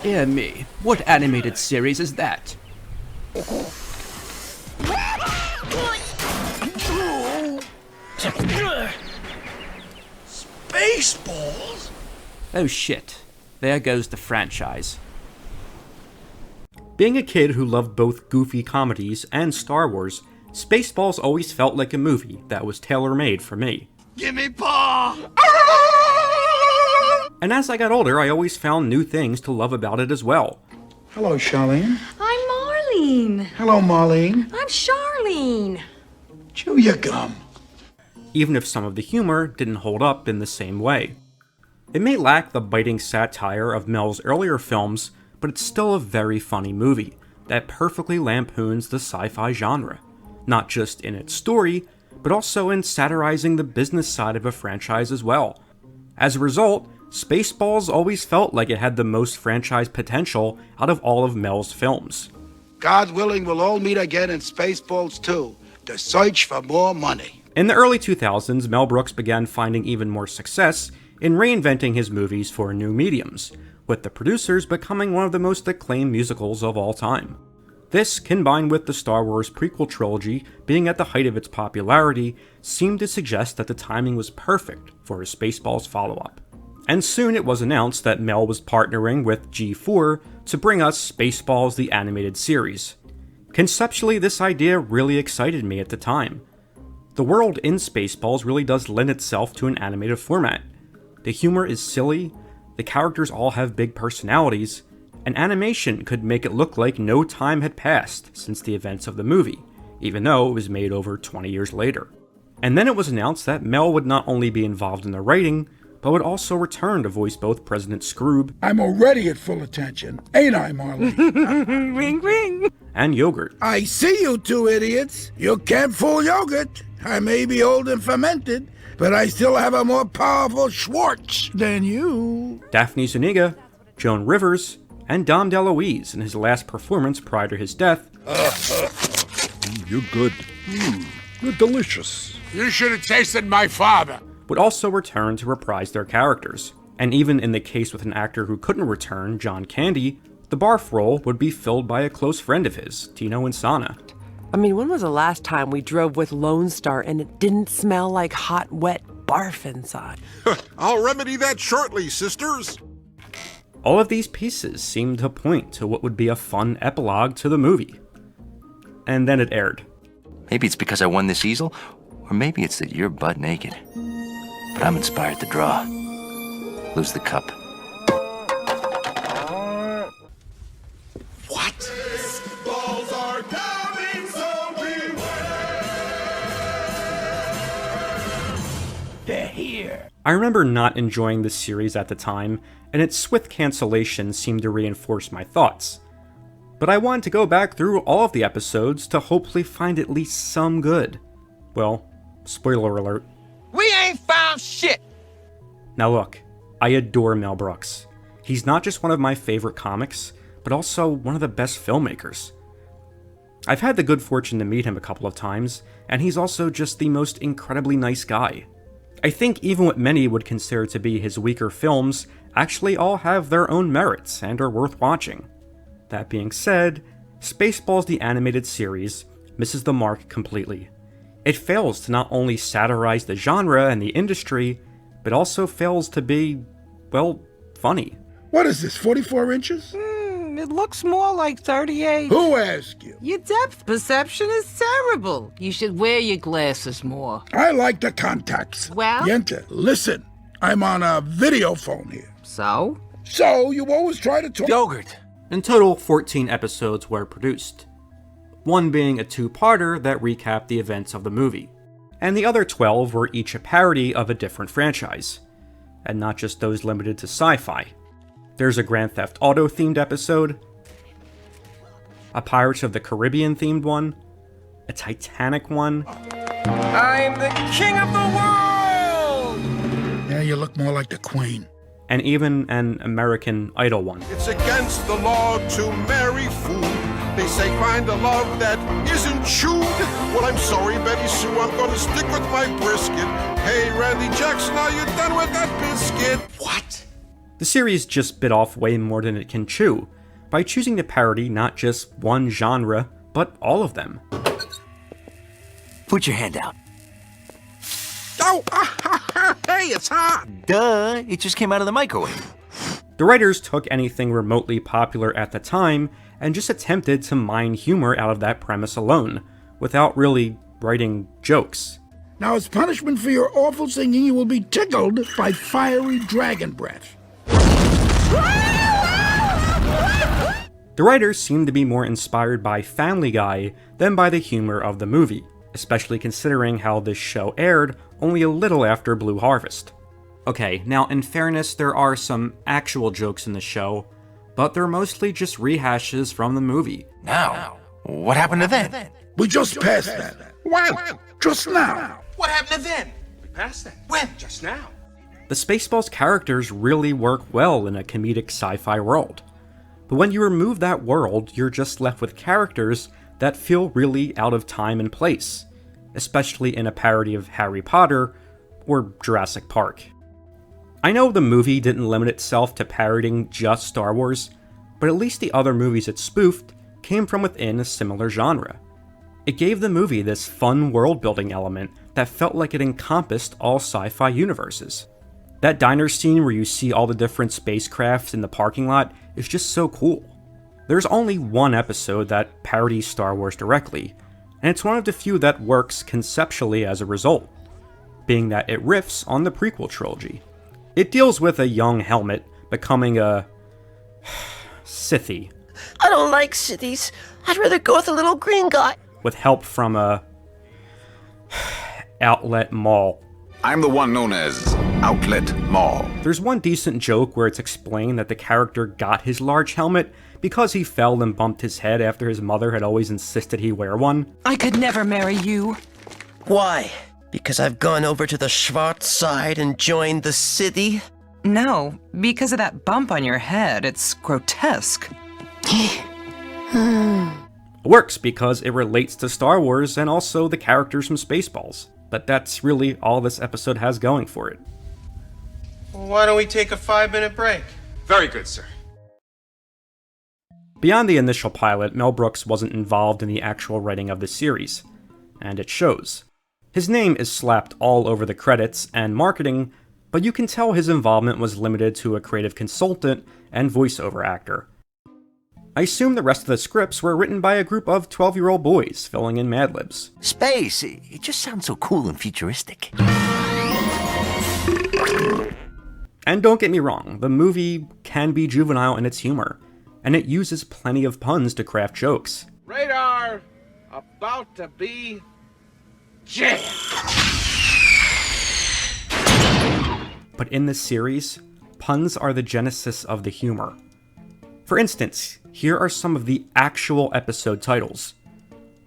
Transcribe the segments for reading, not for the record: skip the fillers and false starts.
Dear me, what animated series is that? Spaceballs? Oh shit, there goes the franchise. Being a kid who loved both goofy comedies and Star Wars, Spaceballs always felt like a movie that was tailor-made for me. Gimme paw! And as I got older, I always found new things to love about it as well. Hello, Charlene. I'm Marlene. Hello, Marlene. I'm Charlene. Chew your gum. Even if some of the humor didn't hold up in the same way. It may lack the biting satire of Mel's earlier films, but it's still a very funny movie that perfectly lampoons the sci-fi genre, not just in its story, but also in satirizing the business side of a franchise as well. As a result, Spaceballs always felt like it had the most franchise potential out of all of Mel's films. God willing, we'll all meet again in Spaceballs 2, to search for more money. In the early 2000s, Mel Brooks began finding even more success in reinventing his movies for new mediums, with The Producers becoming one of the most acclaimed musicals of all time. This, combined with the Star Wars prequel trilogy being at the height of its popularity, seemed to suggest that the timing was perfect for a Spaceballs follow-up. And soon it was announced that Mel was partnering with G4 to bring us Spaceballs the Animated Series. Conceptually, this idea really excited me at the time. The world in Spaceballs really does lend itself to an animated format. The humor is silly, the characters all have big personalities, and animation could make it look like no time had passed since the events of the movie, even though it was made over 20 years later. And then it was announced that Mel would not only be involved in the writing, but would also return to voice both President Scroob I'm already at full attention, ain't I, Marlene? Ring, ring. and Yogurt. I see you two idiots. You can't fool Yogurt. I may be old and fermented, but I still have a more powerful Schwartz than you. Daphne Zuniga, Joan Rivers, and Dom DeLuise in his last performance prior to his death. You're good. You're delicious. You should have tasted my father. Would also return to reprise their characters. And even in the case with an actor who couldn't return, John Candy, the barf role would be filled by a close friend of his, Tino Insana. I mean, when was the last time we drove with Lone Star and it didn't smell like hot, wet barf inside? I'll remedy that shortly, sisters. All of these pieces seemed to point to what would be a fun epilogue to the movie. And then it aired. Maybe it's because I won this easel, or maybe it's that you're butt naked. But I'm inspired to draw. Lose the cup. What? Balls are coming, so beware. They're here. I remember not enjoying this series at the time, and its swift cancellation seemed to reinforce my thoughts. But I wanted to go back through all of the episodes to hopefully find at least some good. Well, spoiler alert. We ain't found shit. Now look, I adore Mel Brooks. He's not just one of my favorite comics, but also one of the best filmmakers. I've had the good fortune to meet him a couple of times, and he's also just the most incredibly nice guy. I think even what many would consider to be his weaker films actually all have their own merits and are worth watching. That being said, Spaceballs the Animated Series misses the mark completely. It fails to not only satirize the genre and the industry, but also fails to be, well, funny. What is this, 44 inches? It looks more like 38. Who asked you? Your depth perception is terrible. You should wear your glasses more. I like the contacts. Well? Yenta, listen, I'm on a video phone here. So? So, you always try to talk... Yogurt. In total, 14 episodes were produced. One being a two-parter that recapped the events of the movie, and the other 12 were each a parody of a different franchise, and not just those limited to sci-fi. There's a Grand Theft Auto themed episode, a Pirates of the Caribbean themed one, a Titanic one. I'm the king of the world! Yeah, you look more like the Queen. And even an American Idol one. It's against the law to marry fool. They say find a love that isn't chewed. Well, I'm sorry, Betty Sue, I'm gonna stick with my brisket. Hey, Randy Jackson, are you done with that biscuit? What? The series just bit off way more than it can chew, by choosing to parody not just one genre, but all of them. Put your hand out. Oh, hey, it's hot. Duh, it just came out of the microwave. The writers took anything remotely popular at the time and just attempted to mine humor out of that premise alone, without really writing jokes. Now, as punishment for your awful singing, you will be tickled by fiery dragon breath. The writers seemed to be more inspired by Family Guy than by the humor of the movie, especially considering how this show aired only a little after Blue Harvest. Okay, now in fairness, there are some actual jokes in the show, but they're mostly just rehashes from the movie. Now, what happened to then? We just passed that. When? Just now. What happened to then? We passed that. When? Just now. The Spaceballs characters really work well in a comedic sci-fi world. But when you remove that world, you're just left with characters that feel really out of time and place, especially in a parody of Harry Potter or Jurassic Park. I know the movie didn't limit itself to parodying just Star Wars, but at least the other movies it spoofed came from within a similar genre. It gave the movie this fun world-building element that felt like it encompassed all sci-fi universes. That diner scene where you see all the different spacecraft in the parking lot is just so cool. There's only one episode that parodies Star Wars directly, and it's one of the few that works conceptually as a result, being that it riffs on the prequel trilogy. It deals with a young Helmet becoming a Sithie. I don't like Sithies. I'd rather go with a little green guy. With help from a outlet mall. I'm the one known as Outlet Mall. There's one decent joke where it's explained that the character got his large helmet because he fell and bumped his head after his mother had always insisted he wear one. I could never marry you. Why? Because I've gone over to the Schwarz side and joined the city? No, because of that bump on your head. It's grotesque. It works because it relates to Star Wars and also the characters from Spaceballs. But that's really all this episode has going for it. Why don't we take a 5-minute break? Very good, sir. Beyond the initial pilot, Mel Brooks wasn't involved in the actual writing of the series, and it shows. His name is slapped all over the credits and marketing, but you can tell his involvement was limited to a creative consultant and voiceover actor. I assume the rest of the scripts were written by a group of 12-year-old boys filling in Mad Libs. Space, it just sounds so cool and futuristic. And don't get me wrong, the movie can be juvenile in its humor, and it uses plenty of puns to craft jokes. Radar about to be jammed. But in this series, puns are the genesis of the humor. For instance, here are some of the actual episode titles.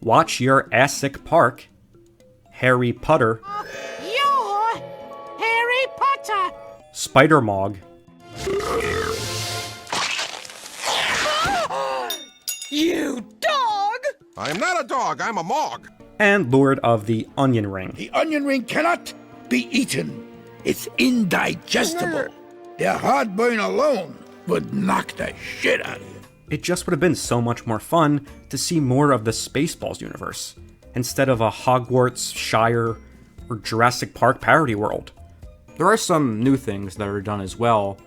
Watch Your Assic Park, Harry Potter, You're Harry Potter! Spider Mog, You dog! I'm not a dog, I'm a mog. and Lord of the Onion Ring. The onion ring cannot be eaten. It's indigestible. Their heartburn alone would knock the shit out of you. It just would have been so much more fun to see more of the Spaceballs universe, instead of a Hogwarts, Shire, or Jurassic Park parody world. There are some new things that are done as well.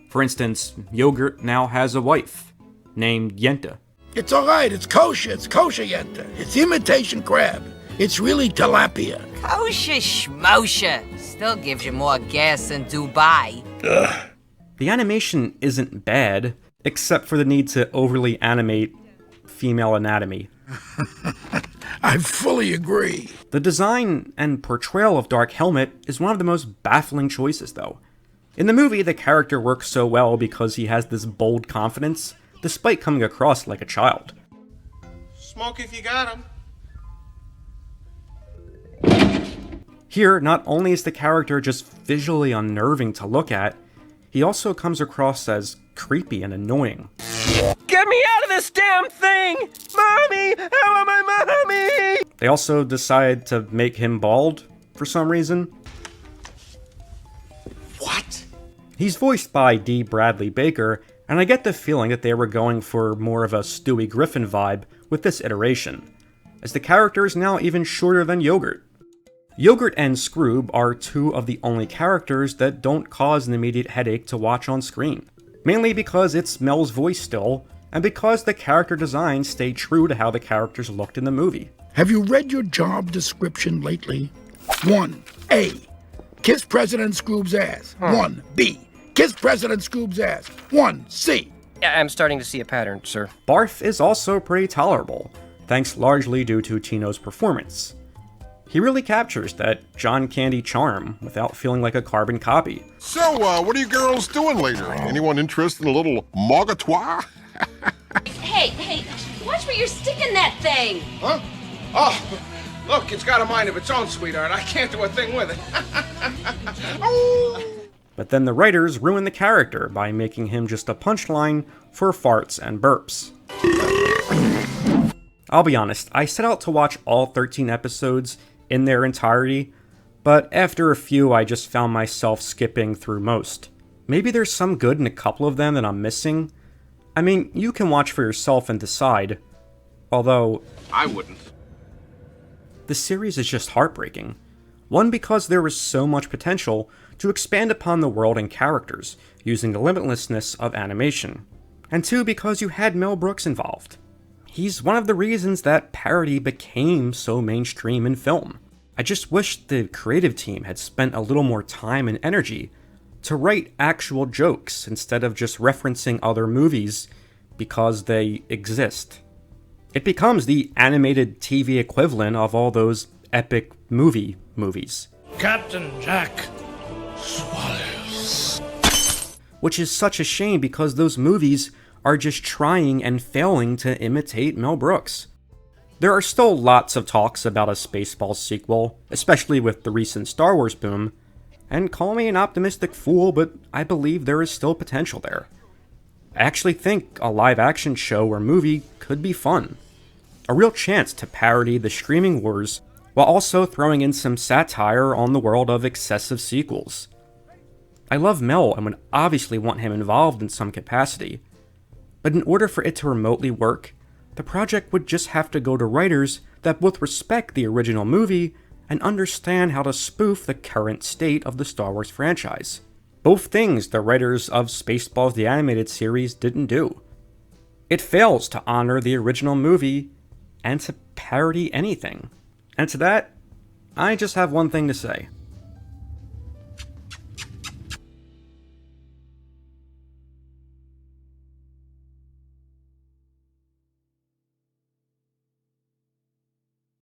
For instance, yogurt now has a wife, named Yenta. It's alright, it's kosher yenta. It's imitation crab. It's really tilapia. Kosher schmosher. Still gives you more gas than Dubai. Ugh. The animation isn't bad, except for the need to overly animate female anatomy. I fully agree. The design and portrayal of Dark Helmet is one of the most baffling choices, though. In the movie, the character works so well because he has this bold confidence, despite coming across like a child. Smoke if you got 'em. Here, not only is the character just visually unnerving to look at, he also comes across as creepy and annoying. Get Get me out of this damn thing! Mommy! How am I, Mommy? They also decided to make him bald for some reason. What? He's voiced by D. Bradley Baker, and I get the feeling that they were going for more of a Stewie Griffin vibe with this iteration, as the character is now even shorter than Yogurt. Yogurt and Scroob are two of the only characters that don't cause an immediate headache to watch on screen, mainly because it's Mel's voice still, and because the character designs stay true to how the characters looked in the movie. Have you read your job description lately? 1A. Kiss President Scroob's ass. 1B. Kiss President Scroob's ass. 1C. I'm starting to see a pattern, sir. Barf is also pretty tolerable, thanks largely due to Tino's performance. He really captures that John Candy charm without feeling like a carbon copy. So, what are you girls doing later? Anyone interested in a little mogatoir? Hey, watch where you're sticking that thing. Huh? Oh, look, it's got a mind of its own, sweetheart. I can't do a thing with it. But then the writers ruin the character by making him just a punchline for farts and burps. I'll be honest, I set out to watch all 13 episodes in their entirety, but after a few I just found myself skipping through most. Maybe there's some good in a couple of them that I'm missing. I mean, you can watch for yourself and decide, although I wouldn't. The series is just heartbreaking. One, because there was so much potential to expand upon the world and characters using the limitlessness of animation. And two, because you had Mel Brooks involved. He's one of the reasons that parody became so mainstream in film. I just wish the creative team had spent a little more time and energy to write actual jokes instead of just referencing other movies because they exist. It becomes the animated TV equivalent of all those epic movies. Captain Jack Swallows. Which is such a shame because those movies are just trying and failing to imitate Mel Brooks. There are still lots of talks about a Spaceballs sequel, especially with the recent Star Wars boom, and call me an optimistic fool, but I believe there is still potential there. I actually think a live-action show or movie could be fun. A real chance to parody the streaming wars, while also throwing in some satire on the world of excessive sequels. I love Mel and would obviously want him involved in some capacity, but in order for it to remotely work, the project would just have to go to writers that both respect the original movie and understand how to spoof the current state of the Star Wars franchise. Both things the writers of Spaceballs the Animated Series didn't do. It fails to honor the original movie and to parody anything. And to that, I just have one thing to say.